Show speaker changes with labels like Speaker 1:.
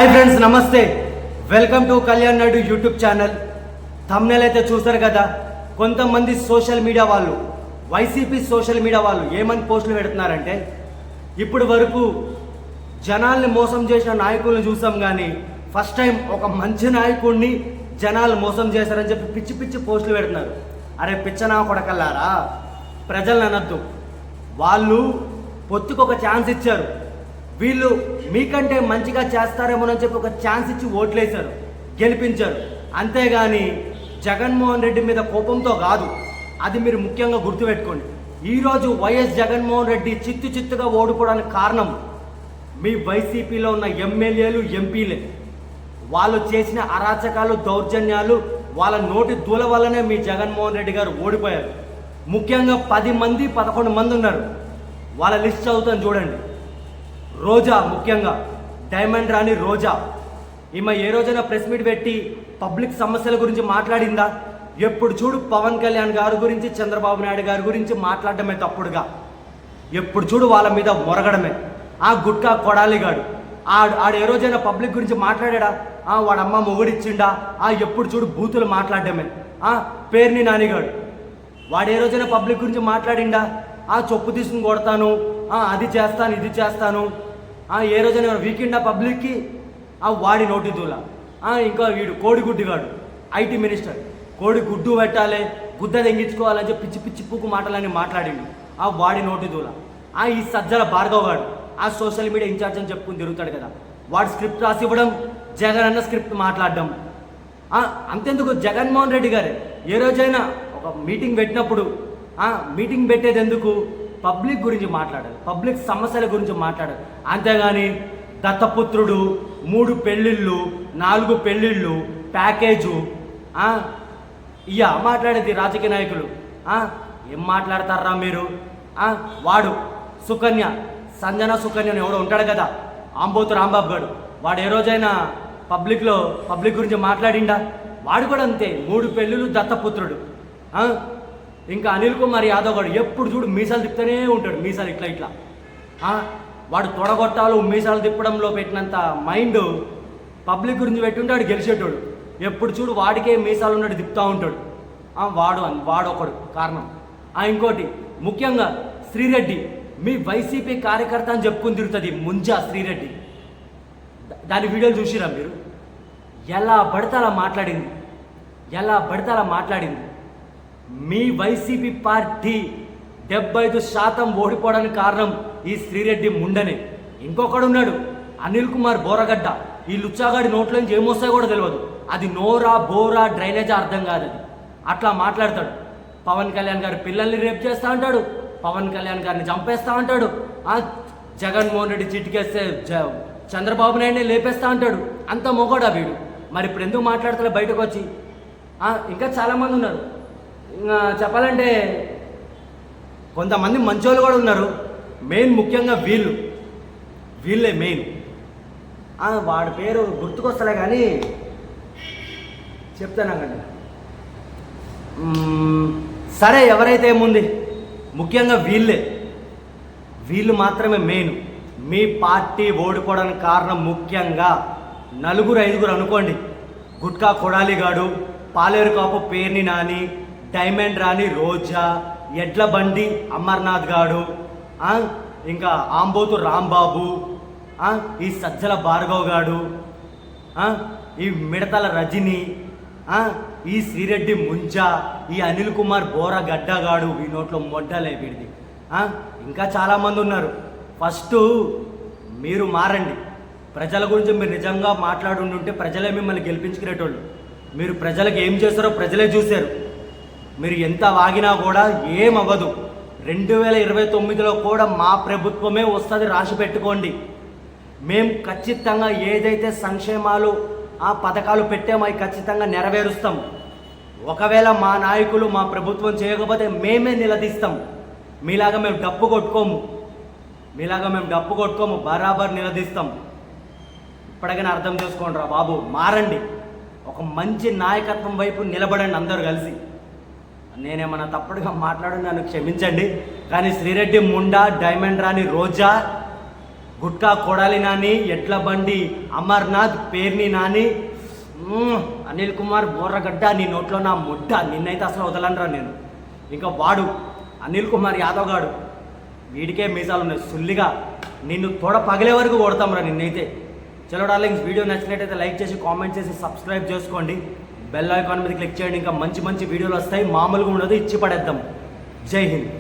Speaker 1: Hi friends, నమస్తే. Welcome to Kalyan Naidu YouTube channel. Thumbnail అయితే చూసారు కదా. కొంతమంది సోషల్ మీడియా వాళ్ళు, వైసీపీ సోషల్ మీడియా వాళ్ళు ఏమని పోస్టులు పెడుతున్నారంటే, ఇప్పటి వరకు జనాల్ని మోసం చేసిన నాయకులను చూసాం, కానీ ఫస్ట్ టైం ఒక మంచి నాయకుడిని జనాలు మోసం చేశారని చెప్పి పిచ్చి పిచ్చి పోస్టులు పెడుతున్నారు. అరే పిచ్చనా కొడకల్లారా, ప్రజలను అనొద్దు. వాళ్ళు పొత్తుకు ఒక ఛాన్స్ ఇచ్చారు. వీళ్ళు మీకంటే మంచిగా చేస్తారేమోనని చెప్పి ఒక ఛాన్స్ ఇచ్చి ఓట్లేశారు, గెలిపించారు. అంతేగాని జగన్మోహన్ రెడ్డి మీద కోపంతో కాదు. అది మీరు ముఖ్యంగా గుర్తుపెట్టుకోండి. ఈరోజు వైఎస్ జగన్మోహన్ రెడ్డి చిత్తుగా ఓడిపోవడానికి కారణం మీ వైసీపీలో ఉన్న ఎమ్మెల్యేలు, ఎంపీలే. వాళ్ళు చేసిన అరాచకాలు, దౌర్జన్యాలు, వాళ్ళ నోటి దూల వల్లనే మీ జగన్మోహన్ రెడ్డి గారు ఓడిపోయారు. ముఖ్యంగా 10 మంది 11 మంది ఉన్నారు. వాళ్ళ లిస్ట్ చదువుతాను చూడండి. రోజా, ముఖ్యంగా డైమండ్ రాణి రోజా, ఈమె ఏ రోజైనా ప్రెస్ మీట్ పెట్టి పబ్లిక్ సమస్యల గురించి మాట్లాడిందా? ఎప్పుడు చూడు పవన్ కళ్యాణ్ గారి గురించి, చంద్రబాబు నాయుడు గారి గురించి మాట్లాడటమే తప్పుడుగా. ఎప్పుడు చూడు వాళ్ళ మీద మొరగడమే. ఆ గుట్కా కొడాలిగాడు ఆడు ఏ రోజైనా పబ్లిక్ గురించి మాట్లాడా? వాడమ్మ మొగుడిచ్చిండా? ఎప్పుడు చూడు బూతులు మాట్లాడటమే. పేరుని నానిగాడు, వాడు ఏ రోజైనా పబ్లిక్ గురించి మాట్లాడిండా? చొప్పు తీసుకుని కొడతాను, అది చేస్తాను, ఇది చేస్తాను. ఏ రోజైనా వీకెండా పబ్లిక్కి? వాడి నోటి దూల. ఇంకా వీడు కోడిగుడ్డుగాడు, ఐటీ మినిస్టర్, కోడి గుడ్డు పెట్టాలి, గుద్ద తెంగించుకోవాలని చెప్పి పిచ్చి పిచ్చి పూకు మాటలని మాట్లాడిండు. వాడి నోటి దూల. ఈ సజ్జల భార్గవ్ గాడు, సోషల్ మీడియా ఇన్ఛార్జ్ అని చెప్పుకుని తిరుగుతాడు కదా, వాడు స్క్రిప్ట్ రాసి ఇవ్వడం, జగన్ అన్న స్క్రిప్ట్ మాట్లాడడం. అంతెందుకు, జగన్మోహన్ రెడ్డి గారే ఏ రోజైనా ఒక మీటింగ్ పెట్టినప్పుడు మీటింగ్ పెట్టేది ఎందుకు? పబ్లిక్ గురించి మాట్లాడాలి, పబ్లిక్ సమస్యల గురించి మాట్లాడాలి. అంతేగాని దత్తపుత్రుడు, 3 పెళ్ళిళ్ళు, 4 పెళ్ళిళ్ళు, ప్యాకేజు మాట్లాడేది రాజకీయ నాయకులు. ఏం మాట్లాడతారా మీరు? వాడు సుకన్య, సంజన సుకన్య ఎవడో ఉంటాడు కదా, ఆంబోతు రాంబాబు గారు, వాడు ఏ రోజైనా పబ్లిక్ గురించి మాట్లాడిండా? వాడు కూడా అంతే, 3 పెళ్ళిళ్ళు, దత్తపుత్రుడు. ఇంకా అనిల్ కుమార్ యాదవ్ గారు ఎప్పుడు చూడు మీసాలు తిప్పుతూనే ఉంటాడు, మీసాలు ఇట్లా ఇట్లా. వాడు తొడగొట్టాలు, మీసాలు తిప్పడంలో పెట్టినంత మైండ్ పబ్లిక్ గురించి పెట్టుంటాడు, గెలిచేటోడు. ఎప్పుడు చూడు వాడికే మీసాలు ఉన్నాడు, తిప్పుతూ ఉంటాడు. వాడొకడు కారణం. ఇంకోటి ముఖ్యంగా శ్రీరెడ్డి, మీ వైసీపీ కార్యకర్త అని చెప్పుకుని తిరుగుతుంది ముంజా శ్రీరెడ్డి. దాని వీడియోలు చూసిరా మీరు? ఎలా పడితే అలా మాట్లాడింది. మీ వైసీపీ పార్టీ 75% ఓడిపోవడానికి కారణం ఈ శ్రీరెడ్డి ముండనే. ఇంకొకడు ఉన్నాడు అనిల్ కుమార్ బోరగడ్డ. ఈ లుచ్చాగాడి నోట్లోంచి ఏమొస్తాయో కూడా తెలియదు. అది నోరా, బోరా, డ్రైనేజా అర్థం కాదు. అది అట్లా మాట్లాడతాడు. పవన్ కళ్యాణ్ గారి పిల్లల్ని రేప్ చేస్తూ ఉంటాడు, పవన్ కళ్యాణ్ గారిని చంపేస్తూ ఉంటాడు. జగన్మోహన్ రెడ్డి చిటికేస్తే చంద్రబాబు నాయుడిని లేపేస్తూ ఉంటాడు. అంత మొగోడా వీడు. మరి ఇప్పుడు ఎందుకు మాట్లాడతాడు బయటకు వచ్చి? ఇంకా చాలామంది ఉన్నారు. చెప్పాలంటే కొంతమంది మంచోళ్ళు కూడా ఉన్నారు. ముఖ్యంగా వీళ్ళే మెయిన్. వాడి పేరు గుర్తుకొస్తలే కానీ చెప్తానండి. సరే, ఎవరైతే ఏముంది, ముఖ్యంగా వీళ్ళు మాత్రమే మెయిన్. మీ పార్టీ ఓడిపోవడానికి కారణం ముఖ్యంగా 4-5 అనుకోండి. గుట్కా కొడాలిగాడు, పాలేరు కాపు పేర్ని నాని, డైమండ్ రాణి రోజా, ఎడ్ల బండి అమర్నాథ్ గాడు, ఇంకా ఆంబోతు రాంబాబు, ఈ సజ్జల భార్గవ్ గాడు, ఈ మిడతల రజని, ఈ శ్రీరెడ్డి ముంజా, ఈ అనిల్ కుమార్ బోరగడ్డగాడు, ఈ నోట్లో మొడ్డలే వీడిది. ఇంకా చాలామంది ఉన్నారు. ఫస్ట్ మీరు మారండి. ప్రజల గురించి మీరు నిజంగా మాట్లాడుంటుంటే ప్రజలే మిమ్మల్ని గెలిపించుకునేటోళ్ళు. మీరు ప్రజలకు ఏం చేస్తారో ప్రజలే చూశారు. మీరు ఎంత వాగినా కూడా ఏమవ్వదు. 2029లో కూడా మా ప్రభుత్వమే వస్తుంది, రాసి పెట్టుకోండి. మేము ఖచ్చితంగా ఏదైతే సంక్షేమాలు, పథకాలు పెట్టామో అవి ఖచ్చితంగా నెరవేరుస్తాం. ఒకవేళ మా నాయకులు, మా ప్రభుత్వం చేయకపోతే మేమే నిలదీస్తాం. మీలాగా మేము డప్పు కొట్టుకోము, బరాబర్ నిలదీస్తాం. ఇప్పటికైనా అర్థం చేసుకోండి రా బాబు, మారండి. ఒక మంచి నాయకత్వం వైపు నిలబడండి అందరూ కలిసి. నేనేమన్నా తప్పుడుగా నన్ను క్షమించండి. కానీ శ్రీరెడ్డి ముండా, డైమండ్ రాణి రోజా, గుట్కా కొడాలి నాని, ఎడ్ల బండి అమర్నాథ్, పేర్ని నాని, అనిల్ కుమార్ బోర్రగడ్డ, నీ నోట్లో నా ముడ్డ, నిన్నైతే అసలు వదలనరా నేను. ఇంకా వాడు అనిల్ కుమార్ యాదవ్ గాడు, వీడికే మీసాలు ఉన్నాయి సుల్లిగా, నిన్ను తోడ పగిలే వరకు కొడతాంరా నిన్నైతే. చలో డార్లింగ్స్, వీడియో నచ్చినట్టయితే లైక్ చేసి కామెంట్ చేసి సబ్స్క్రైబ్ చేసుకోండి, బెల్ ఐకాన్ మీద క్లిక్ చేయండి. ఇంకా మంచి మంచి వీడియోలు వస్తాయి, మామూలుగా ఉండదు, ఇచ్చి పడేద్దాం. జై హింద్.